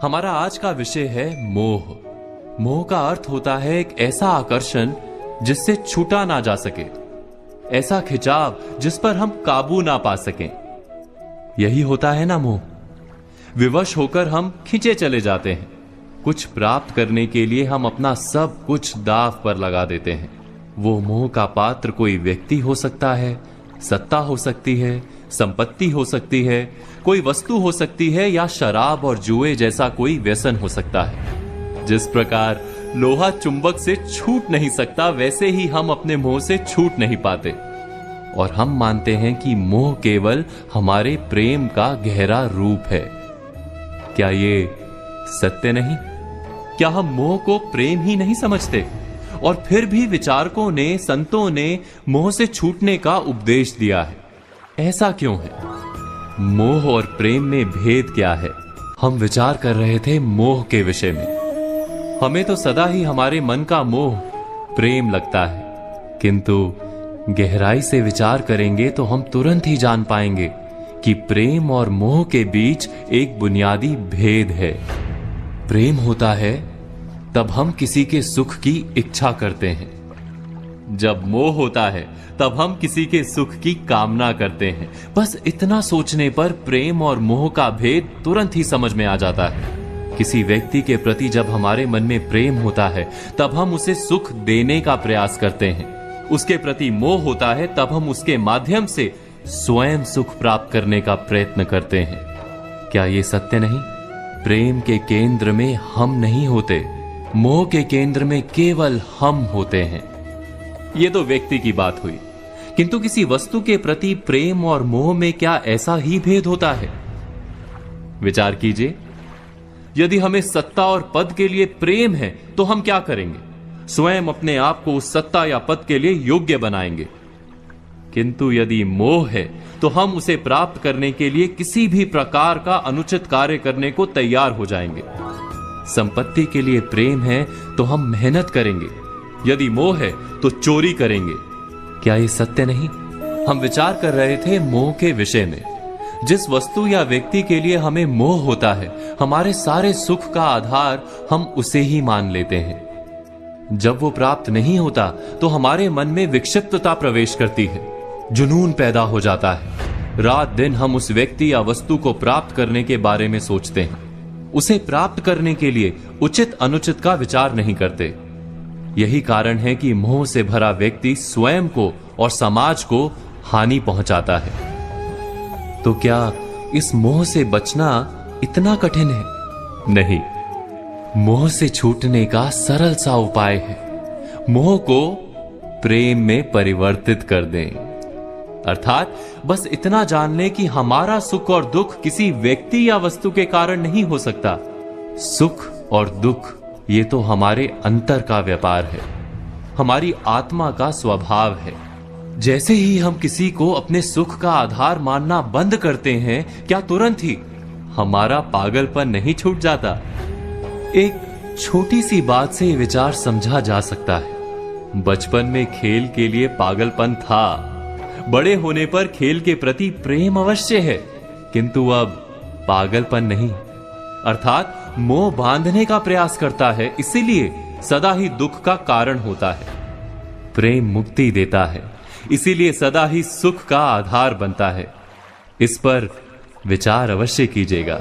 हमारा आज का विषय है मोह। मोह का अर्थ होता है एक ऐसा आकर्षण जिससे छूटा ना जा सके, ऐसा खिंचाव जिस पर हम काबू ना पा सकें। यही होता है ना मोह। विवश होकर हम खींचे चले जाते हैं। कुछ प्राप्त करने के लिए हम अपना सब कुछ दांव पर लगा देते हैं। वो मोह का पात्र कोई व्यक्ति हो सकता है, सत्ता हो सकती है, संपत्ति हो सकती है, कोई वस्तु हो सकती है, या शराब और जुए जैसा कोई व्यसन हो सकता है। जिस प्रकार लोहा चुंबक से छूट नहीं सकता, वैसे ही हम अपने मोह से छूट नहीं पाते। और हम मानते हैं कि मोह केवल हमारे प्रेम का गहरा रूप है। क्या ये सत्य नहीं? क्या हम मोह को प्रेम ही नहीं समझते? और फिर भी विचारकों ने, संतों ने मोह से छूटने का उपदेश दिया है। ऐसा क्यों है? मोह और प्रेम में भेद क्या है? हम विचार कर रहे थे मोह के विषय में। हमें तो सदा ही हमारे मन का मोह प्रेम लगता है, किंतु गहराई से विचार करेंगे तो हम तुरंत ही जान पाएंगे कि प्रेम और मोह के बीच एक बुनियादी भेद है। प्रेम होता है तब हम किसी के सुख की इच्छा करते हैं। जब मोह होता है तब हम किसी के सुख की कामना करते हैं। बस इतना सोचने पर प्रेम और मोह का भेद तुरंत ही समझ में आ जाता है। किसी व्यक्ति के प्रति जब हमारे मन में प्रेम होता है तब हम उसे सुख देने का प्रयास करते हैं। उसके प्रति मोह होता है तब हम उसके माध्यम से स्वयं सुख प्राप्त करने का प्रयत्न करते हैं। क्या ये सत्य नहीं? प्रेम के केंद्र में हम नहीं होते, मोह के केंद्र में केवल हम होते हैं। यह तो व्यक्ति की बात हुई, किंतु किसी वस्तु के प्रति प्रेम और मोह में क्या ऐसा ही भेद होता है? विचार कीजिए। यदि हमें सत्ता और पद के लिए प्रेम है तो हम क्या करेंगे? स्वयं अपने आप को उस सत्ता या पद के लिए योग्य बनाएंगे। किंतु यदि मोह है तो हम उसे प्राप्त करने के लिए किसी भी प्रकार का अनुचित कार्य करने को तैयार हो जाएंगे। संपत्ति के लिए प्रेम है तो हम मेहनत करेंगे, यदि मोह है तो चोरी करेंगे। क्या ये सत्य नहीं? हम विचार कर रहे थे मोह के विषय में। जिस वस्तु या व्यक्ति के लिए हमें मोह होता है, हमारे सारे सुख का आधार हम उसे ही मान लेते हैं। जब वो प्राप्त नहीं होता तो हमारे मन में विक्षिप्तता प्रवेश करती है, जुनून पैदा हो जाता है। रात दिन हम उस व्यक्ति या वस्तु को प्राप्त करने के बारे में सोचते हैं। उसे प्राप्त करने के लिए उचित अनुचित का विचार नहीं करते। यही कारण है कि मोह से भरा व्यक्ति स्वयं को और समाज को हानि पहुंचाता है। तो क्या इस मोह से बचना इतना कठिन है? नहीं। मोह से छूटने का सरल सा उपाय है। मोह को प्रेम में परिवर्तित कर दें। अर्थात बस इतना जान लें कि हमारा सुख और दुख किसी व्यक्ति या वस्तु के कारण नहीं हो सकता। सुख और दुख ये तो हमारे अंतर का व्यापार है, हमारी आत्मा का स्वभाव है। जैसे ही हम किसी को अपने सुख का आधार मानना बंद करते हैं, क्या तुरंत ही हमारा पागलपन नहीं छूट जाता? एक छोटी सी बात से ये विचार समझा जा सकता है। बचपन में खेल के लिए पागलपन था, बड़े होने पर खेल के प्रति प्रेम अवश्य है, किंतु अब पागलपन नहीं। अर्थात मोह बांधने का प्रयास करता है, इसीलिए सदा ही दुख का कारण होता है। प्रेम मुक्ति देता है, इसीलिए सदा ही सुख का आधार बनता है। इस पर विचार अवश्य कीजिएगा।